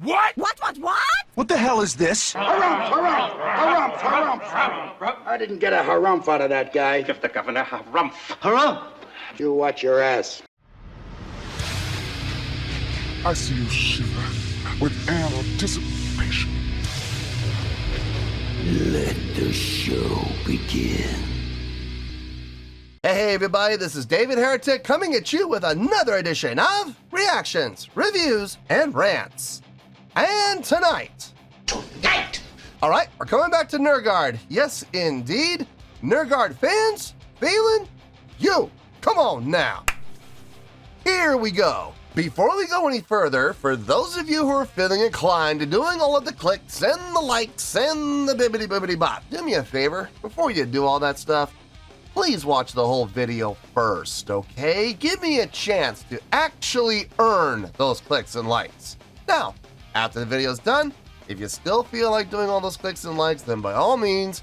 What? What? What the hell is this? Harumph. I didn't get a harumph out of that guy. Give the governor harumph. Harumph! You watch your ass. I see you shiver with anticipation. Let the show begin. Hey everybody, this is David Heretic coming at you with another edition of Reactions, Reviews, and Rants. And tonight, alright, we're coming back to Nergard. Yes, indeed, Nergard Fans FEELIN YOU. Come on now. Here we go. Before we go any further, for those of you who are feeling inclined to doing all of the clicks and the likes and the bibbity bop, do me a favor, before you do all that stuff, please watch the whole video first, okay? Give me a chance to actually earn those clicks and likes. Now, after the video's done, if you still feel like doing all those clicks and likes, then by all means,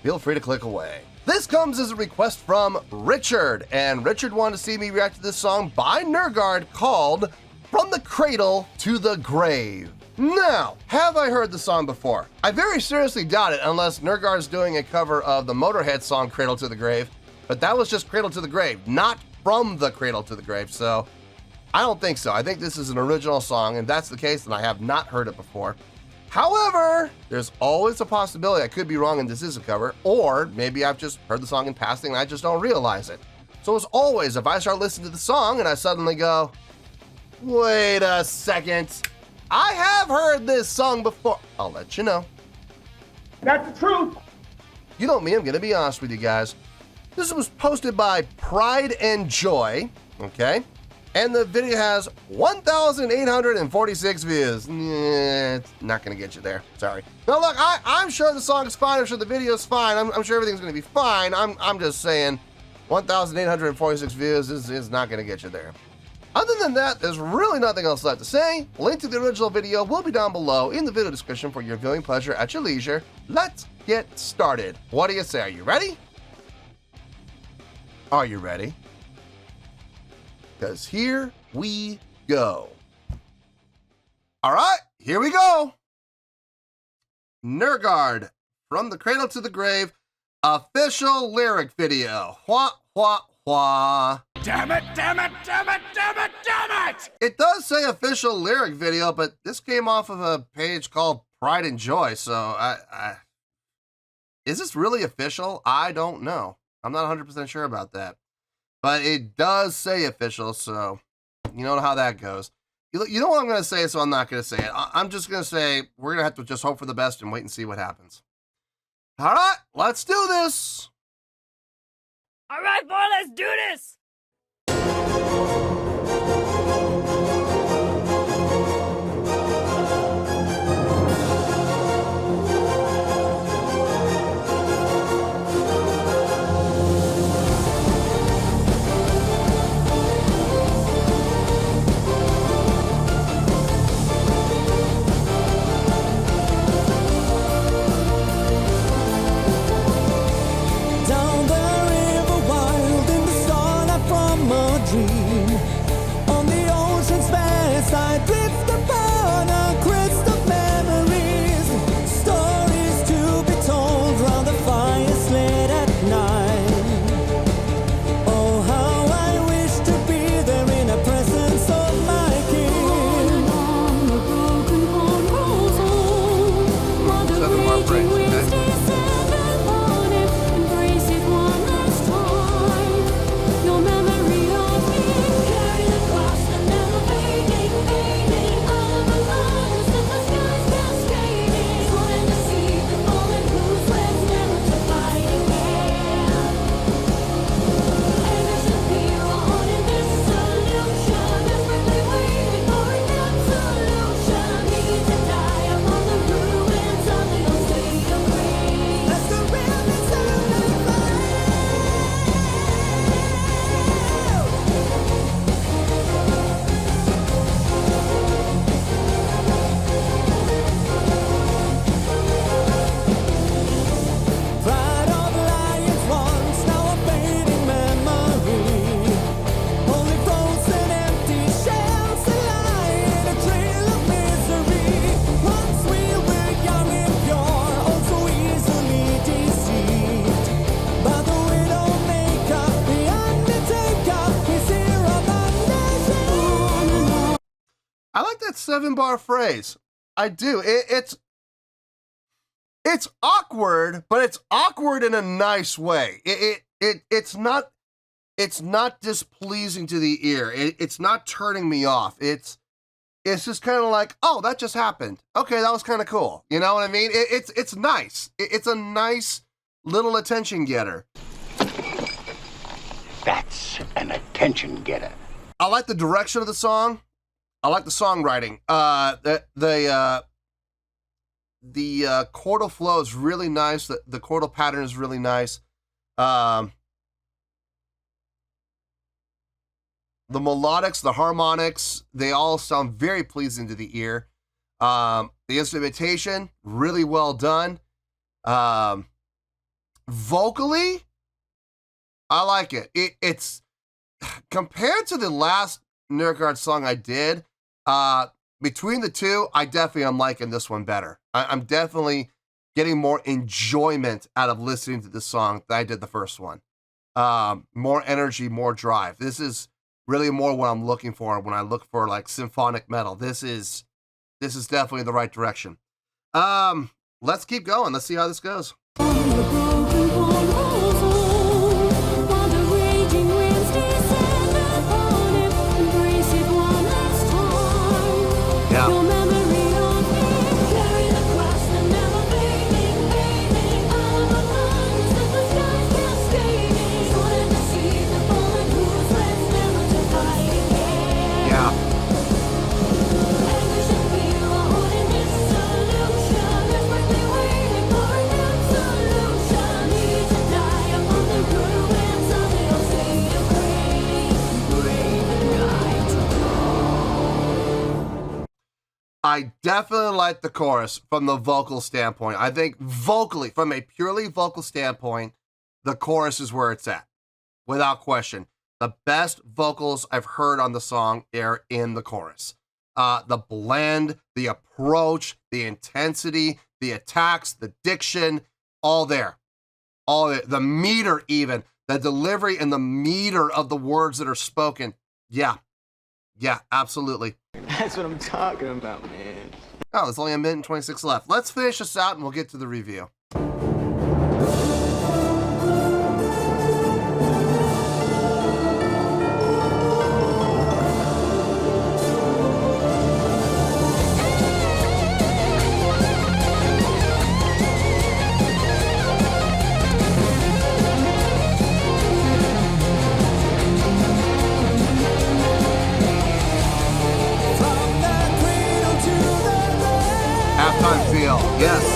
feel free to click away. This comes as a request from Richard, and Richard wanted to see me react to this song by Nergard called From the Cradle to the Grave. Now, have I heard the song before? I very seriously doubt it unless Nergard's doing a cover of the Motorhead song Cradle to the Grave, but that was just Cradle to the Grave, not From the Cradle to the Grave, so I don't think so. I think this is an original song, and if that's the case, then I have not heard it before. However, there's always a possibility I could be wrong and this is a cover, or maybe I've just heard the song in passing and I just don't realize it. So as always, if I start listening to the song and I suddenly go, wait a second, I have heard this song before, I'll let you know. That's the truth. You know me, I'm gonna be honest with you guys. This was posted by Pride and Joy, okay? And the video has 1,846 views. It's not gonna get you there, sorry. Now look, I'm sure the song's fine, I'm sure the video's fine, I'm sure everything's gonna be fine. I'm just saying 1,846 views is not gonna get you there. Other than that, there's really nothing else left to say. Link to the original video will be down below in the video description for your viewing pleasure at your leisure. Let's get started. What do you say? Are you ready? Are you ready? Because here we go. All right, here we go. Nergard, From the Cradle to the Grave, official lyric video. Wah, wah, wah. Damn it. It does say official lyric video, but this came off of a page called Pride and Joy, so is this really official? I don't know. I'm not 100% sure about that. But it does say official, so you know how that goes. You know what I'm going to say, so I'm not going to say it. I'm just going to say we're going to have to just hope for the best and wait and see what happens. All right, let's do this. All right, boy, let's do this. Down the river wild in the starlight from a dream, 7-bar phrase. I do. It's awkward, but it's awkward in a nice way. It's not displeasing to the ear. It's not turning me off. It's just kind of like, oh, that just happened. Okay, that was kind of cool. You know what I mean? It's nice. It's a nice little attention getter. That's an attention getter. I like the direction of the song. I like the songwriting. The chordal flow is really nice. The chordal pattern is really nice. The melodics, the harmonics, they all sound very pleasing to the ear. The instrumentation, really well done. Vocally, I like it. It's compared to the last Nergard song I did, between the two, I definitely am liking this one better. I'm definitely getting more enjoyment out of listening to this song than I did the first one. More energy, more drive. This is really more what I'm looking for when I look for like symphonic metal. This is definitely the right direction. Let's keep going. Let's see how this goes. I definitely like the chorus from the vocal standpoint. I think vocally, from a purely vocal standpoint, the chorus is where it's at, without question. The best vocals I've heard on the song are in the chorus. The blend, the approach, the intensity, the attacks, the diction, all there. All there. The meter even, the delivery and the meter of the words that are spoken. Yeah, absolutely. That's what I'm talking about, man. Oh, there's only 1:26 left. Let's finish this out and we'll get to the review. Halftime feel, yes.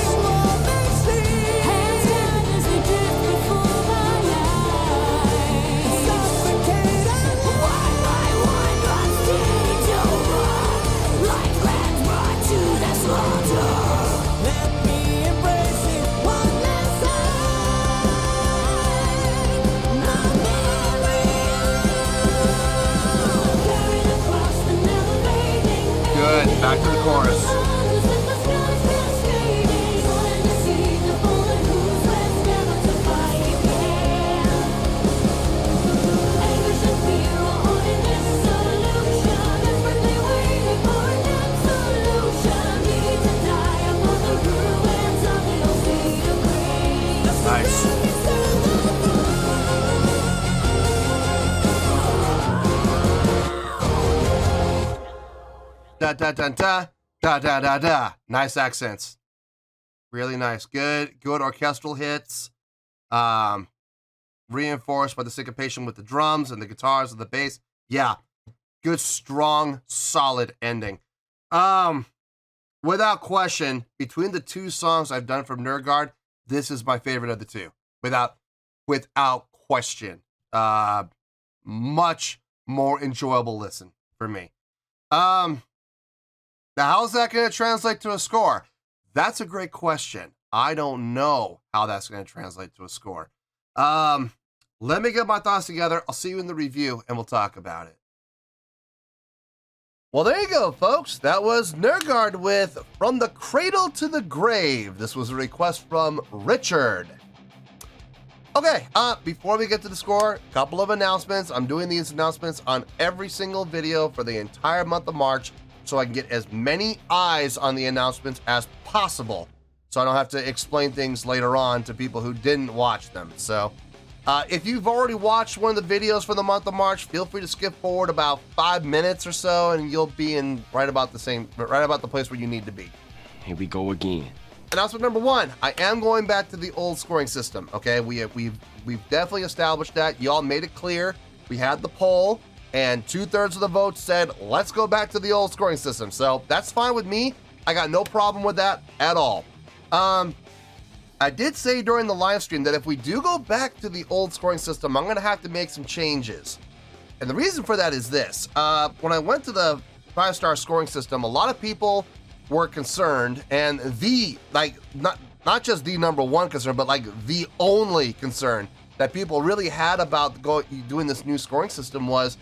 Good, back to the chorus. Nice. Da da da da da da da da. Nice accents. Really nice. Good orchestral hits. Reinforced by the syncopation with the drums and the guitars and the bass. Yeah. Good, strong, solid ending. Without question, between the two songs I've done from Nergard, this is my favorite of the two. Without question. Much more enjoyable listen for me. Now, how's that going to translate to a score? That's a great question. I don't know how that's going to translate to a score. Let me get my thoughts together. I'll see you in the review, and we'll talk about it. Well, there you go, folks. That was Nergard with From the Cradle to the Grave. This was a request from Richard. Okay, before we get to the score, a couple of announcements. I'm doing these announcements on every single video for the entire month of March. so I can get as many eyes on the announcements as possible, so I don't have to explain things later on to people who didn't watch them. So if you've already watched one of the videos for the month of March, feel free to skip forward about 5 minutes or so, and you'll be in right about the place where you need to be. Here we go again. Announcement number 1, I am going back to the old scoring system. Okay, we've definitely established that. Y'all made it clear. We had the poll, and 2/3 of the votes said, let's go back to the old scoring system. So that's fine with me. I got no problem with that at all. I did say during the live stream that if we do go back to the old scoring system, I'm going to have to make some changes. And the reason for that is this. When I went to the 5-star scoring system, a lot of people were concerned, and not just the number one concern, but like the only concern that people really had about doing this new scoring system was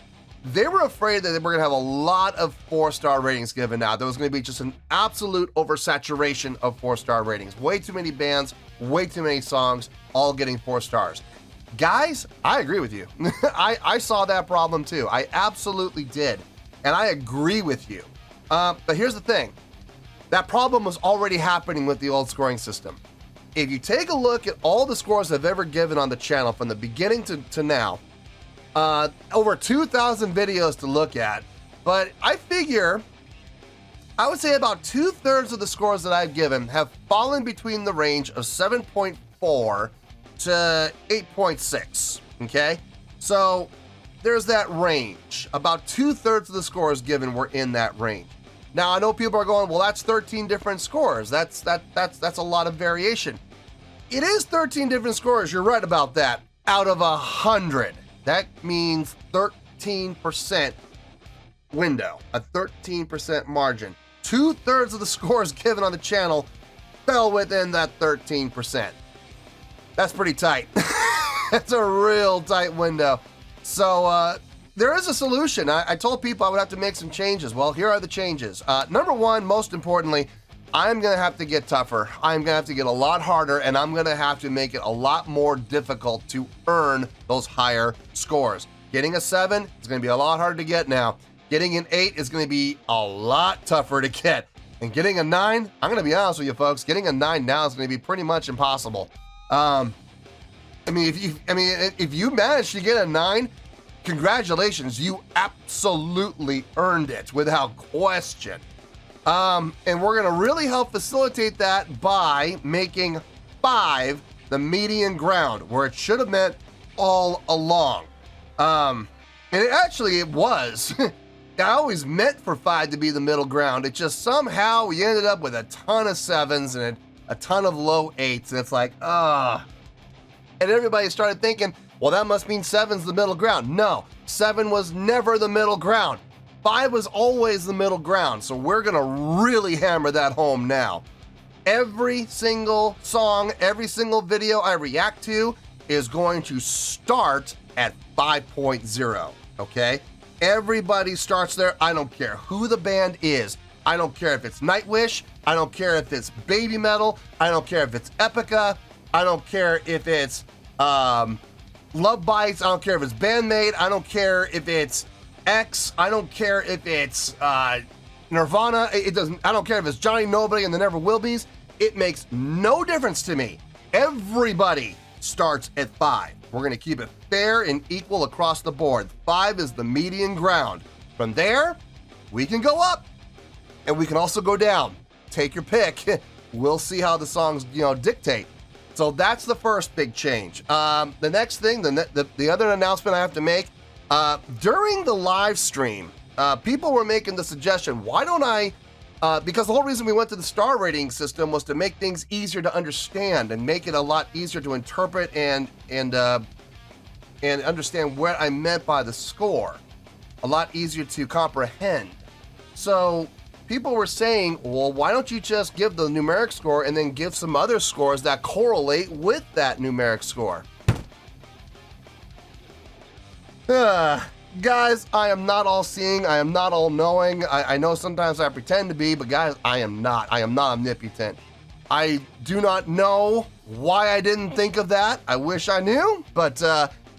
they were afraid that they were going to have a lot of 4-star ratings given out. There was going to be just an absolute oversaturation of 4-star ratings. Way too many bands, way too many songs, all getting 4 stars. Guys, I agree with you. I saw that problem too. I absolutely did. And I agree with you. But here's the thing. That problem was already happening with the old scoring system. If you take a look at all the scores I've ever given on the channel from the beginning to now, over 2,000 videos to look at, but I figure I would say about 2/3 of the scores that I've given have fallen between the range of 7.4 to 8.6. Okay, so there's that range. About 2/3 of the scores given were in that range. Now I know people are going, well, that's 13 different scores. That's a lot of variation. It is 13 different scores. You're right about that. Out of 100, that means 13% window, a 13% margin. 2/3 of the scores given on the channel fell within that 13%. That's pretty tight. That's a real tight window. So there is a solution. I told people I would have to make some changes. Well, here are the changes. Number 1, most importantly, I'm going to have to get tougher. I'm going to have to get a lot harder, and I'm going to have to make it a lot more difficult to earn those higher scores. Getting a 7 is going to be a lot harder to get now. Getting an 8 is going to be a lot tougher to get. And getting a 9, I'm going to be honest with you folks, getting a 9 now is going to be pretty much impossible. If you manage to get a 9, congratulations, you absolutely earned it without question. And we're going to really help facilitate that by making 5 the median ground, where it should have meant all along. And it was. I always meant for 5 to be the middle ground. It just somehow we ended up with a ton of 7s and a ton of low 8s, and it's like, And everybody started thinking, well, that must mean 7's the middle ground. No, 7 was never the middle ground. 5 was always the middle ground, so we're gonna really hammer that home now. Every single song, every single video I react to is going to start at 5.0, okay? Everybody starts there. I don't care who the band is. I don't care if it's Nightwish. I don't care if it's Baby Metal. I don't care if it's Epica. I don't care if it's Love Bites. I don't care if it's Bandmate. I don't care if it's X. I don't care if it's Nirvana. It doesn't. I don't care if it's Johnny Nobody and the Never Will Be's. It makes no difference to me. Everybody starts at 5. We're going to keep it fair and equal across the board. 5 is the median ground. From there, we can go up, and we can also go down. Take your pick. We'll see how the songs, dictate. So that's the first big change. The next thing, the other announcement I have to make, during the live stream, people were making the suggestion, why don't I, because the whole reason we went to the star rating system was to make things easier to understand and make it a lot easier to interpret and understand what I meant by the score. A lot easier to comprehend. So people were saying, well, why don't you just give the numeric score and then give some other scores that correlate with that numeric score? Guys, I am not all seeing. I am not all knowing. I know sometimes I pretend to be, but guys, I am not. I am not omnipotent. I do not know why I didn't think of that. I wish I knew, but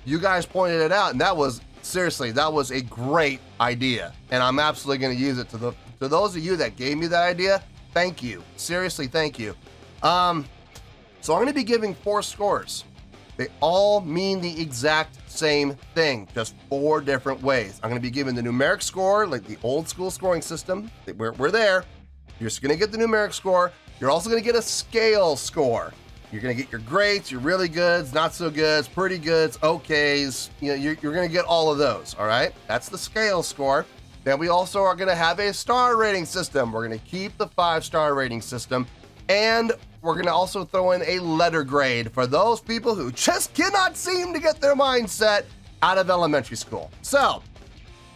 you guys pointed it out, and that was, seriously, that was a great idea, and I'm absolutely going to use it to to those of you that gave me that idea, thank you. Seriously, thank you. So I'm going to be giving 4 scores. They all mean the exact same thing, just 4 different ways. I'm going to be giving the numeric score, like the old school scoring system. We're there. You're just going to get the numeric score. You're also going to get a scale score. You're going to get your greats, your really goods, not so goods, pretty goods, okays. You know, you're going to get all of those, all right? That's the scale score. Then we also are going to have a star rating system. We're going to keep the 5-star rating system. And we're going to also throw in a letter grade for those people who just cannot seem to get their mindset out of elementary school. So,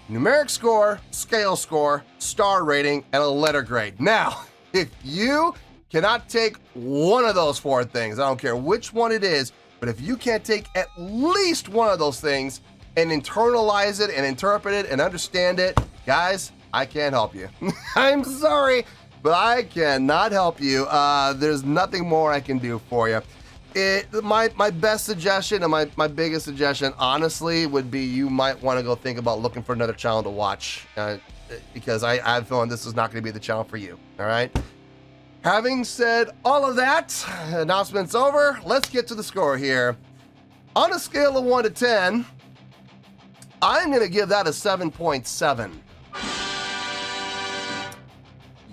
numeric score, scale score, star rating, and a letter grade. Now, if you cannot take one of those 4 things, I don't care which one it is, but if you can't take at least one of those things and internalize it and interpret it and understand it, guys, I can't help you. I'm sorry, but I cannot help you. There's nothing more I can do for you. My best suggestion and my biggest suggestion, honestly, would be you might want to go think about looking for another channel to watch, because I have a feeling this is not going to be the channel for you, all right? Having said all of that, announcements over, let's get to the score here. On a scale of 1 to 10, I'm going to give that a 7.7.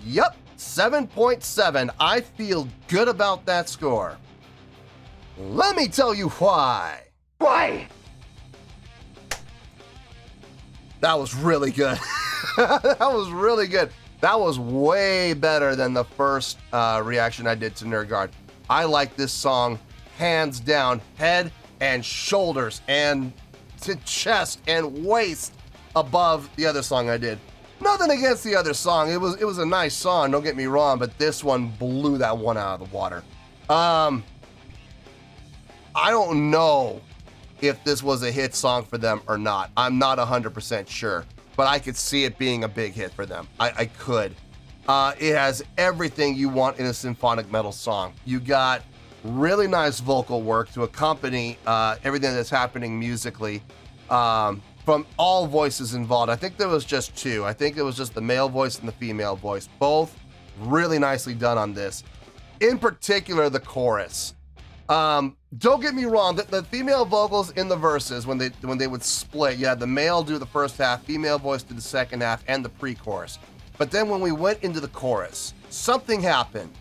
Yep, 7.7. I feel good about that score. Let me tell you why. Why? That was really good. That was really good. That was way better than the first reaction I did to Nergard. I like this song hands down, head and shoulders and to chest and waist above the other song I did. Nothing against the other song. It was a nice song, don't get me wrong, but this one blew that one out of the water. I don't know if this was a hit song for them or not. I'm not 100% sure, but I could see it being a big hit for them. I could. It has everything you want in a symphonic metal song. You got really nice vocal work to accompany everything that's happening musically from all voices involved. I think there was just 2. I think it was just the male voice and the female voice. Both really nicely done on this. In particular, the chorus. Don't get me wrong, the female vocals in the verses, when they would split, yeah, the male do the first half, female voice do the second half, and the pre-chorus. But then when we went into the chorus, something happened.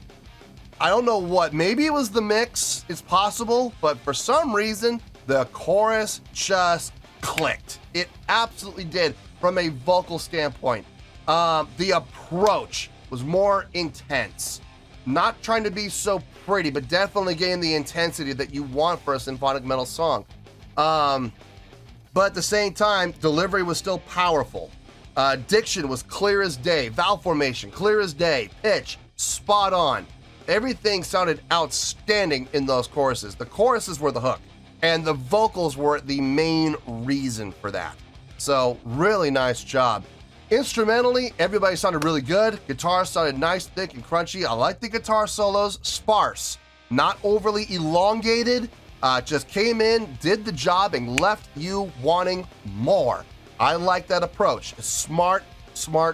I don't know what, maybe it was the mix, it's possible, but for some reason, the chorus just clicked. It absolutely did from a vocal standpoint. The approach was more intense. Not trying to be so pretty, but definitely getting the intensity that you want for a symphonic metal song. But at the same time, delivery was still powerful. Diction was clear as day. Vowel formation, clear as day. Pitch, spot on. Everything sounded outstanding in those choruses. The choruses were the hook, and the vocals were the main reason for that. So really nice job. Instrumentally, everybody sounded really good. Guitar sounded nice, thick, and crunchy. I like the guitar solos, sparse, not overly elongated. Just came in, did the job, and left you wanting more. I like that approach. A smart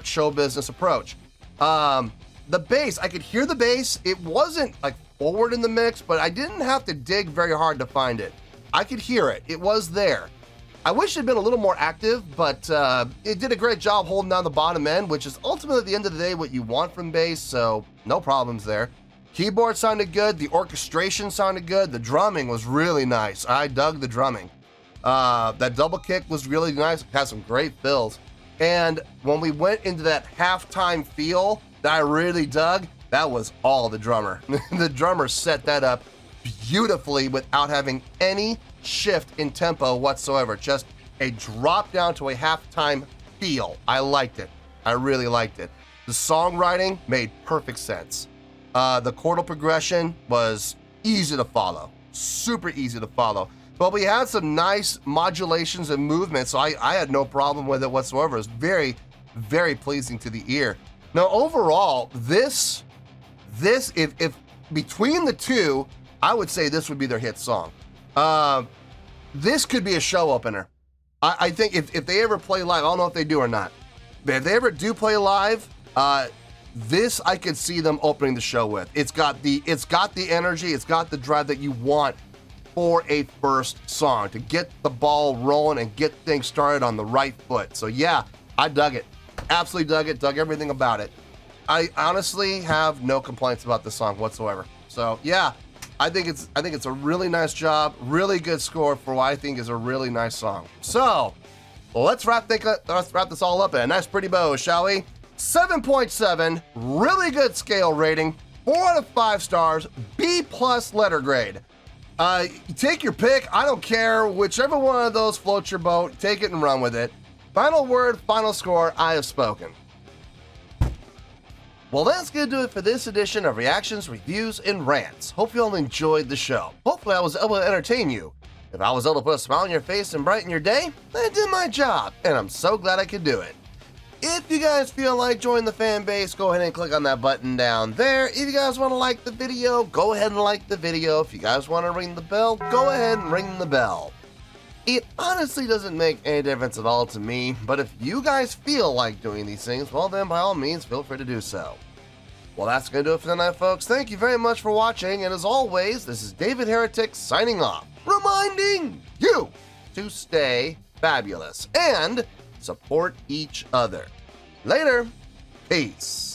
show business approach. The bass, I could hear the bass. It wasn't like forward in the mix, but I didn't have to dig very hard to find it. I could hear it. It was there. I wish it had been a little more active, but it did a great job holding down the bottom end, which is ultimately at the end of the day what you want from bass, so no problems there. Keyboard sounded good, the orchestration sounded good, the drumming was really nice. I dug the drumming. That double kick was really nice, it had some great fills. And when we went into that halftime feel that I really dug, that was all the drummer. The drummer set that up beautifully without having any shift in tempo whatsoever. Just a drop down to a halftime feel. I liked it. I really liked it. The songwriting made perfect sense. The chordal progression was easy to follow. Super easy to follow. But we had some nice modulations and movements, so I had no problem with it whatsoever. It was very, very pleasing to the ear. Now, overall, this if between the two, I would say this would be their hit song. This could be a show opener. I think if they ever play live, I don't know if they do or not, but if they ever do play live, This I could see them opening the show with. It's got the energy, it's got the drive that you want for a first song to get the ball rolling and get things started on the right foot. So yeah, I dug it. Absolutely dug it. Dug everything about it. I honestly have no complaints about this song whatsoever. So yeah, I think it's a really nice job, really good score for what I think is a really nice song. So let's wrap this all up in a nice pretty bow, shall we? 7.7, really good scale rating, 4 out of 5 stars, B+ letter grade. Take your pick, I don't care, whichever one of those floats your boat, take it and run with it. Final word, final score, I have spoken. Well, that's gonna do it for this edition of Reactions, Reviews, and Rants. Hope you all enjoyed the show. Hopefully I was able to entertain you. If I was able to put a smile on your face and brighten your day, then I did my job, and I'm so glad I could do it. If you guys feel like joining the fan base, go ahead and click on that button down there. If you guys want to like the video, go ahead and like the video. If you guys want to ring the bell, go ahead and ring the bell. It honestly doesn't make any difference at all to me, but if you guys feel like doing these things, well then by all means, feel free to do so. Well, that's going to do it for tonight, folks. Thank you very much for watching, and as always, this is David Heretic signing off, reminding you to stay fabulous and support each other. Later. Peace.